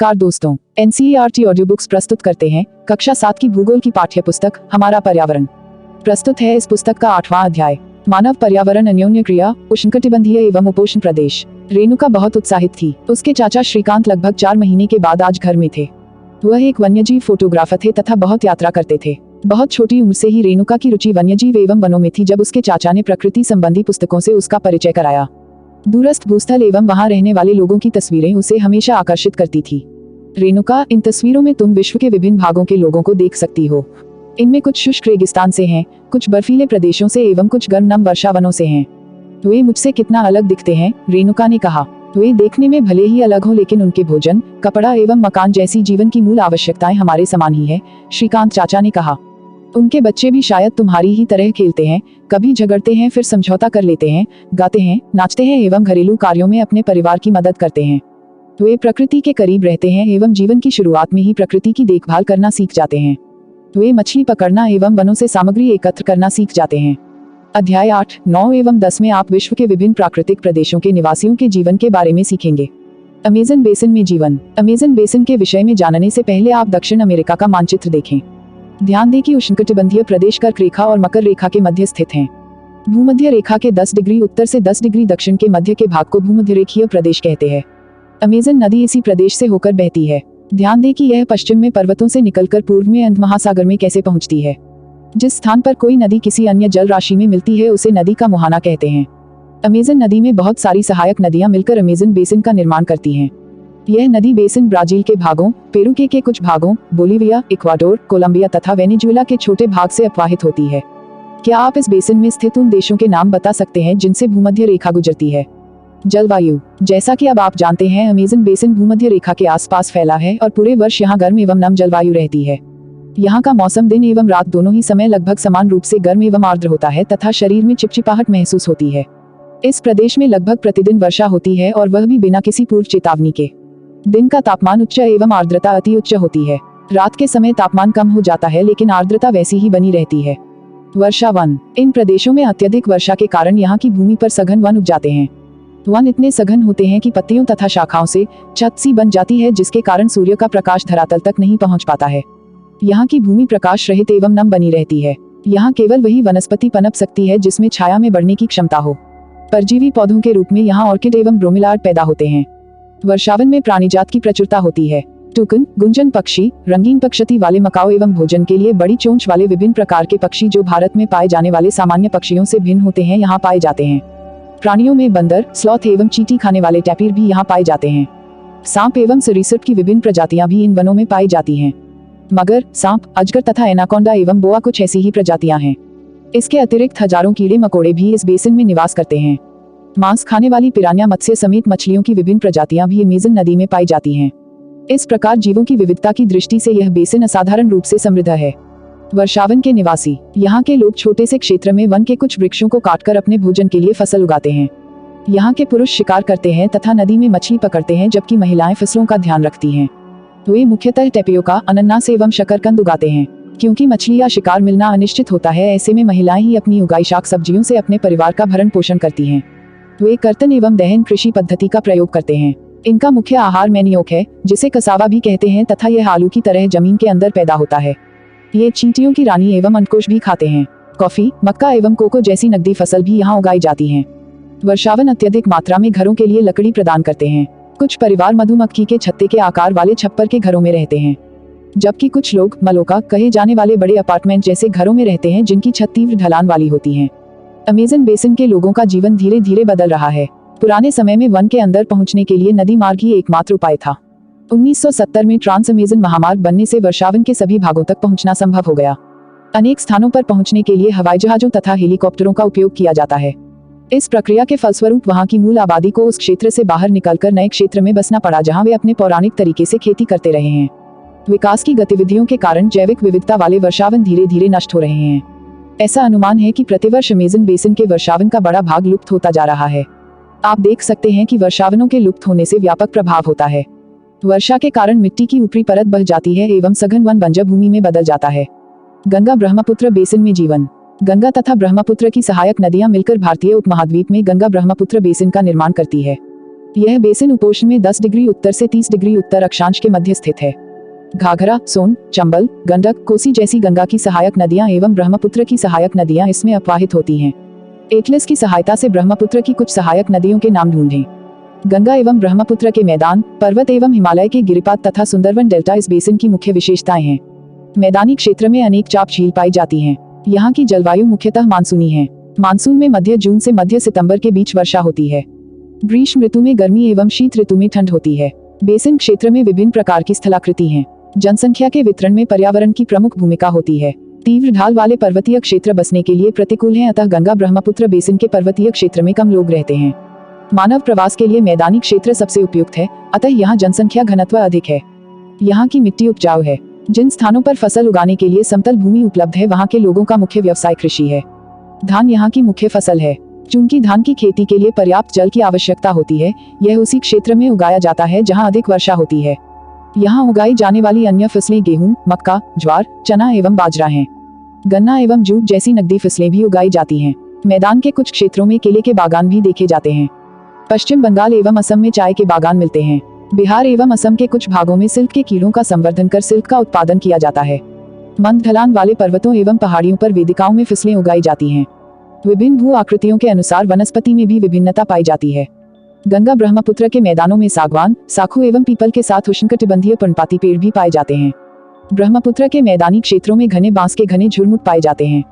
नमस्कार दोस्तों, NCERT audio books प्रस्तुत करते हैं कक्षा 7 की भूगोल की पाठ्य पुस्तक हमारा पर्यावरण। प्रस्तुत है इस पुस्तक का 8वां अध्याय, मानव पर्यावरण अन्योन्य क्रिया, उष्णकटिबंधीय एवं उपोष्ण प्रदेश। रेणुका बहुत उत्साहित थी। उसके चाचा श्रीकांत लगभग 4 महीने के बाद आज घर में थे। वह एक वन्यजीव फोटोग्राफर थे तथा बहुत यात्रा करते थे। बहुत छोटी उम्र से ही रेणुका की रुचि वन्यजीव एवं वनों में थी जब उसके चाचा ने प्रकृति संबंधी पुस्तकों से उसका परिचय कराया। दूरस्थ भूस्थल एवं वहां रहने वाले लोगों की तस्वीरें उसे हमेशा आकर्षित करती थी। रेणुका, इन तस्वीरों में तुम विश्व के विभिन्न भागों के लोगों को देख सकती हो। इनमें कुछ शुष्क रेगिस्तान से हैं, कुछ बर्फीले प्रदेशों से एवं कुछ गर्म नम वर्षा वनों से हैं। वे मुझसे कितना अलग दिखते हैं, रेणुका ने कहा। वे देखने में भले ही अलग हों लेकिन उनके भोजन, कपड़ा एवं मकान जैसी जीवन की मूल आवश्यकताएं हमारे समान ही है, श्रीकांत चाचा ने कहा। उनके बच्चे भी शायद तुम्हारी ही तरह खेलते हैं, कभी झगड़ते हैं फिर समझौता कर लेते हैं, गाते हैं, नाचते हैं एवं घरेलू कार्यों में अपने परिवार की मदद करते हैं। वे प्रकृति के करीब रहते हैं एवं जीवन की शुरुआत में ही प्रकृति की देखभाल करना सीख जाते हैं। वे मछली पकड़ना एवं वनों से सामग्री एकत्र करना सीख जाते हैं। अध्याय 8, 9 एवं 10 में आप विश्व के विभिन्न प्राकृतिक प्रदेशों के निवासियों के जीवन के बारे में सीखेंगे। अमेज़न बेसिन में जीवन। अमेज़न बेसिन के विषय में जानने से पहले आप दक्षिण अमेरिका का मानचित्र देखें। ध्यान दें कि उष्णकटिबंधीय प्रदेश कर्क रेखा और मकर रेखा के मध्य स्थित हैं। भूमध्य रेखा के 10 डिग्री उत्तर से 10 डिग्री दक्षिण के मध्य के भाग को भूमध्य रेखीय प्रदेश कहते हैं। अमेज़न नदी इसी प्रदेश से होकर बहती है। ध्यान दें कि यह पश्चिम में पर्वतों से निकलकर पूर्व में अंध महासागर में कैसे पहुंचती है। जिस स्थान पर कोई नदी किसी अन्य जल राशि में मिलती है उसे नदी का मुहाना कहते हैं। अमेज़न नदी में बहुत सारी सहायक नदियां मिलकर अमेज़न बेसिन का निर्माण करती हैं। यह नदी बेसिन ब्राजील के भागों, पेरू के कुछ भागों, बोलीविया, इक्वाडोर, कोलंबिया तथा वेनेजुएला के छोटे भाग से अपवाहित होती है। क्या आप इस बेसिन में स्थित उन देशों के नाम बता सकते हैं जिनसे भूमध्य रेखा गुजरती है? जलवायु। जैसा कि अब आप जानते हैं, अमेज़न बेसिन भूमध्य रेखा के आसपास फैला है और पूरे वर्ष यहाँ गर्म एवं नम जलवायु रहती है। यहाँ का मौसम दिन एवं रात दोनों ही समय लगभग समान रूप से गर्म एवं आर्द्र होता है तथा शरीर में चिपचिपाहट महसूस होती है। इस प्रदेश में लगभग प्रतिदिन वर्षा होती है और वह भी बिना किसी पूर्व चेतावनी के। दिन का तापमान उच्च एवं आर्द्रता अति उच्च होती है। रात के समय तापमान कम हो जाता है लेकिन आर्द्रता वैसी ही बनी रहती है। वर्षा वन। इन प्रदेशों में अत्यधिक वर्षा के कारण यहाँ की भूमि पर सघन वन उग जाते हैं। वन इतने सघन होते हैं कि पत्तियों तथा शाखाओं से छत सी बन जाती है जिसके कारण सूर्य का प्रकाश धरातल तक नहीं पहुँच पाता है। यहाँ की भूमि प्रकाश रहित एवं नम बनी रहती है। यहाँ केवल वही वनस्पति पनप सकती है जिसमें छाया में बढ़ने की क्षमता हो। परजीवी पौधों के रूप में यहाँ ऑर्किड एवं ब्रोमिलार्ड पैदा होते हैं। वर्षावन में प्राणीजात की प्रचुरता होती है। टूकन, गुंजन पक्षी, रंगीन पक्षती वाले मकाओ एवं भोजन के लिए बड़ी चोंच वाले विभिन्न प्रकार के पक्षी जो भारत में पाए जाने वाले सामान्य पक्षियों से भिन्न होते हैं यहाँ पाए जाते हैं। प्राणियों में बंदर, स्लॉथ एवं चींटी खाने वाले टैपिर भी यहाँ पाए जाते हैं। सांप एवं सरीसृप की विभिन्न प्रजातियां भी इन वनों में पाई जाती हैं। मगर, सांप, अजगर तथा एनाकोंडा एवं बोआ कुछ ऐसी ही प्रजातियां हैं। इसके अतिरिक्त हजारों कीड़े मकोड़े भी इस बेसिन में निवास करते हैं। मांस खाने वाली पिरान्या मत्स्य समेत मछलियों की विभिन्न प्रजातियां भी अमेज़न नदी में पाई जाती हैं। इस प्रकार जीवों की विविधता की दृष्टि से यह बेसिन असाधारण रूप से समृद्ध है। वर्षावन के निवासी। यहाँ के लोग छोटे से क्षेत्र में वन के कुछ वृक्षों को काटकर अपने भोजन के लिए फसल उगाते हैं। यहाँ के पुरुष शिकार करते हैं तथा नदी में मछली पकड़ते हैं जबकि महिलाएं फसलों का ध्यान रखती हैं। वे मुख्यतः टेपियोका, अनन्नास एवं शकरकंद उगाते हैं। क्योंकि मछली या शिकार मिलना अनिश्चित होता है, ऐसे में महिलाएं ही अपनी उगाई शाक सब्जियों से अपने परिवार का भरण पोषण करती हैं। वे कर्तन एवं दहन कृषि पद्धति का प्रयोग करते हैं। इनका मुख्य आहार मैनियोक है, जिसे कसावा भी कहते हैं तथा यह आलू की तरह जमीन के अंदर पैदा होता है। ये चींटियों की रानी एवं अंकुश भी खाते हैं। कॉफी, मक्का एवं कोको जैसी नकदी फसल भी यहाँ उगाई जाती हैं। वर्षावन अत्यधिक मात्रा में घरों के लिए लकड़ी प्रदान करते हैं। कुछ परिवार मधुमक्खी के छत्ते के आकार वाले छप्पर के घरों में रहते हैं, जबकि कुछ लोग मलोका कहे जाने वाले बड़े अपार्टमेंट जैसे घरों में रहते हैं जिनकी छत तीव्र ढलान वाली होती है। अमेज़न बेसिन के लोगों का जीवन धीरे धीरे बदल रहा है। पुराने समय में वन के अंदर पहुंचने के लिए नदी मार्ग ही एकमात्र उपाय था। 1970 में ट्रांस अमेज़न महामार्ग बनने से वर्षावन के सभी भागों तक पहुंचना संभव हो गया। अनेक स्थानों पर पहुंचने के लिए हवाई जहाजों तथा हेलीकॉप्टरों का उपयोग किया जाता है। इस प्रक्रिया के फलस्वरूप वहां की मूल आबादी को उस क्षेत्र से बाहर निकलकर नए क्षेत्र में बसना पड़ा जहां वे अपने पौराणिक तरीके से खेती करते रहे हैं। विकास की गतिविधियों के कारण जैविक विविधता वाले वर्षावन धीरे धीरे नष्ट हो रहे हैं। ऐसा अनुमान है कि प्रतिवर्ष अमेज़न बेसिन के वर्षावन का बड़ा भाग लुप्त होता जा रहा है। आप देख सकते हैं कि वर्षावनों के लुप्त होने से व्यापक प्रभाव होता है। वर्षा के कारण मिट्टी की ऊपरी परत बह जाती है एवं सघन वन बंजर भूमि में बदल जाता है। गंगा ब्रह्मपुत्र बेसिन में जीवन। गंगा तथा ब्रह्मपुत्र की सहायक नदियां मिलकर भारतीय उपमहाद्वीप में गंगा ब्रह्मपुत्र बेसिन का निर्माण करती है। यह बेसिन उपोष्ण में 10 डिग्री उत्तर से 30 डिग्री उत्तर अक्षांश के मध्य स्थित है। घाघरा, सोन, चंबल, गंडक, कोसी जैसी गंगा की सहायक नदियां एवं ब्रह्मपुत्र की सहायक नदियां इसमें अपवाहित होती हैं। एटलस की सहायता से ब्रह्मपुत्र की कुछ सहायक नदियों के नाम ढूंढें। गंगा एवं ब्रह्मपुत्र के मैदान, पर्वत एवं हिमालय के गिरिपात तथा सुंदरवन डेल्टा इस बेसिन की मुख्य विशेषताएं हैं। मैदानी क्षेत्र में अनेक चाप झील पाई जाती हैं। यहाँ की जलवायु मुख्यतः मानसूनी है। मानसून में मध्य जून से मध्य सितंबर के बीच वर्षा होती है। ग्रीष्म ऋतु में गर्मी एवं शीत ऋतु में ठंड होती है। बेसिन क्षेत्र में विभिन्न प्रकार की स्थलाकृति हैं। जनसंख्या के वितरण में पर्यावरण की प्रमुख भूमिका होती है। तीव्र ढाल वाले पर्वतीय क्षेत्र बसने के लिए प्रतिकूल हैं, अतः गंगा ब्रह्मपुत्र बेसिन के पर्वतीय क्षेत्र में कम लोग रहते हैं। मानव प्रवास के लिए मैदानी क्षेत्र सबसे उपयुक्त है, अतः यहाँ जनसंख्या घनत्व अधिक है। यहाँ की मिट्टी उपजाऊ है। जिन स्थानों पर फसल उगाने के लिए समतल भूमि उपलब्ध है वहाँ के लोगों का मुख्य व्यवसाय कृषि है। धान यहाँ की मुख्य फसल है। चूंकि धान की खेती के लिए पर्याप्त जल की आवश्यकता होती है, यह उसी क्षेत्र में उगाया जाता है जहाँ अधिक वर्षा होती है। यहाँ उगाई जाने वाली अन्य फसलें गेहूं, मक्का, ज्वार, चना एवं बाजरा हैं। गन्ना एवं जूट जैसी नकदी फसलें भी उगाई जाती हैं। मैदान के कुछ क्षेत्रों में केले के बागान भी देखे जाते हैं। पश्चिम बंगाल एवं असम में चाय के बागान मिलते हैं। बिहार एवं असम के कुछ भागों में सिल्क के कीड़ों का संवर्धन कर सिल्क का उत्पादन किया जाता है। मंद ढलान वाले पर्वतों एवं पहाड़ियों पर वेदिकाओं में फसलें उगाई जाती हैं। विभिन्न भू आकृतियों के अनुसार वनस्पति में भी विभिन्नता पाई जाती है। गंगा ब्रह्मपुत्र के मैदानों में सागवान, साखू एवं पीपल के साथ उष्णकटिबंधीय पर्णपाती पेड़ भी पाए जाते हैं। ब्रह्मपुत्र के मैदानी क्षेत्रों में घने बांस के घने झुरमुट पाए जाते हैं।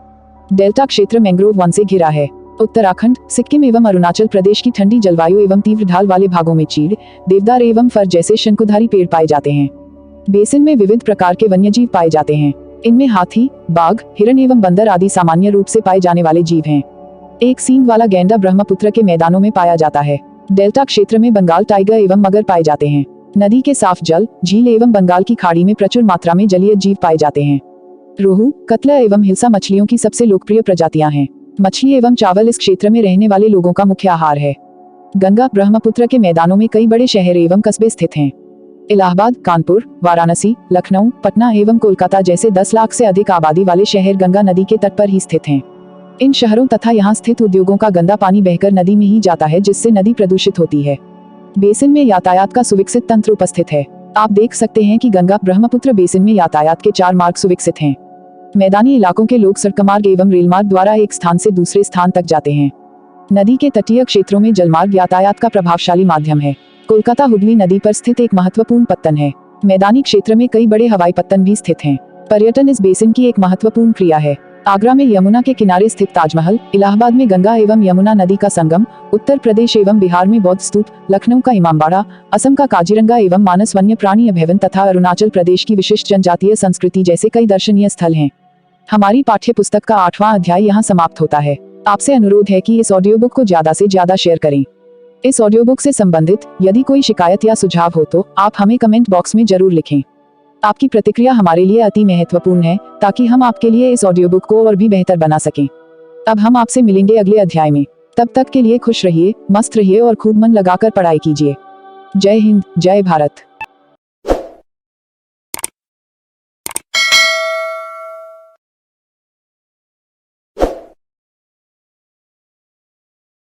डेल्टा क्षेत्र मैंग्रोव वन से घिरा है। उत्तराखंड, सिक्किम एवं अरुणाचल प्रदेश की ठंडी जलवायु एवं तीव्र ढाल वाले भागों में चीड़, देवदार एवं फर जैसे शंकुधारी पेड़ पाए जाते हैं। बेसिन में विविध प्रकार के वन्यजीव पाए जाते हैं। इनमें हाथी, बाघ, हिरण एवं बंदर आदि सामान्य रूप से पाए जाने वाले जीव हैं। एक सींग वाला गैंडा ब्रह्मपुत्र के मैदानों में पाया जाता है। डेल्टा क्षेत्र में बंगाल टाइगर एवं मगर पाए जाते हैं। नदी के साफ जल, झील एवं बंगाल की खाड़ी में प्रचुर मात्रा में जलीय जीव पाए जाते हैं। रोहू, कतला एवं हिल्सा मछलियों की सबसे लोकप्रिय प्रजातियां हैं। मछली एवं चावल इस क्षेत्र में रहने वाले लोगों का मुख्य आहार है। गंगा ब्रह्मपुत्र के मैदानों में कई बड़े शहर एवं कस्बे स्थित हैं। इलाहाबाद, कानपुर, वाराणसी, लखनऊ, पटना एवं कोलकाता जैसे 10 लाख से अधिक आबादी वाले शहर गंगा नदी के तट पर ही स्थित हैं। इन शहरों तथा यहाँ स्थित उद्योगों का गंदा पानी बहकर नदी में ही जाता है, जिससे नदी प्रदूषित होती है। बेसिन में यातायात का सुविकसित तंत्र उपस्थित है। आप देख सकते हैं कि गंगा ब्रह्मपुत्र बेसिन में यातायात के 4 मार्ग सुविकसित हैं। मैदानी इलाकों के लोग सड़क मार्ग एवं रेल मार्ग द्वारा एक स्थान से दूसरे स्थान तक जाते हैं। नदी के तटीय क्षेत्रों में जलमार्ग यातायात का प्रभावशाली माध्यम है। कोलकाता हुगली नदी पर स्थित एक महत्वपूर्ण पत्तन है। मैदानी क्षेत्र में कई बड़े हवाई पत्तन भी स्थित हैं। पर्यटन इस बेसिन की एक महत्वपूर्ण क्रिया है। आगरा में यमुना के किनारे स्थित ताजमहल, इलाहाबाद में गंगा एवं यमुना नदी का संगम, उत्तर प्रदेश एवं बिहार में बौद्ध स्तूप, लखनऊ का इमामबाड़ा, असम का काजीरंगा एवं मानस वन्य प्राणी अभयारण्य तथा अरुणाचल प्रदेश की विशिष्ट जनजातीय संस्कृति जैसे कई दर्शनीय स्थल हैं। हमारी पाठ्य पुस्तक का 8वां अध्याय यहाँ समाप्त होता है। आपसे अनुरोध है कि इस ऑडियो बुक को ज्यादा से ज्यादा शेयर करें। इस ऑडियो बुक से संबंधित यदि कोई शिकायत या सुझाव हो तो आप हमें कमेंट बॉक्स में जरूर लिखें। आपकी प्रतिक्रिया हमारे लिए अति महत्वपूर्ण है, ताकि हम आपके लिए इस ऑडियो बुक को और भी बेहतर बना सकें। अब हम आपसे मिलेंगे अगले अध्याय में। तब तक के लिए खुश रहिए, मस्त रहिए और खूब मन लगाकर पढ़ाई कीजिए। जय हिंद, जय भारत।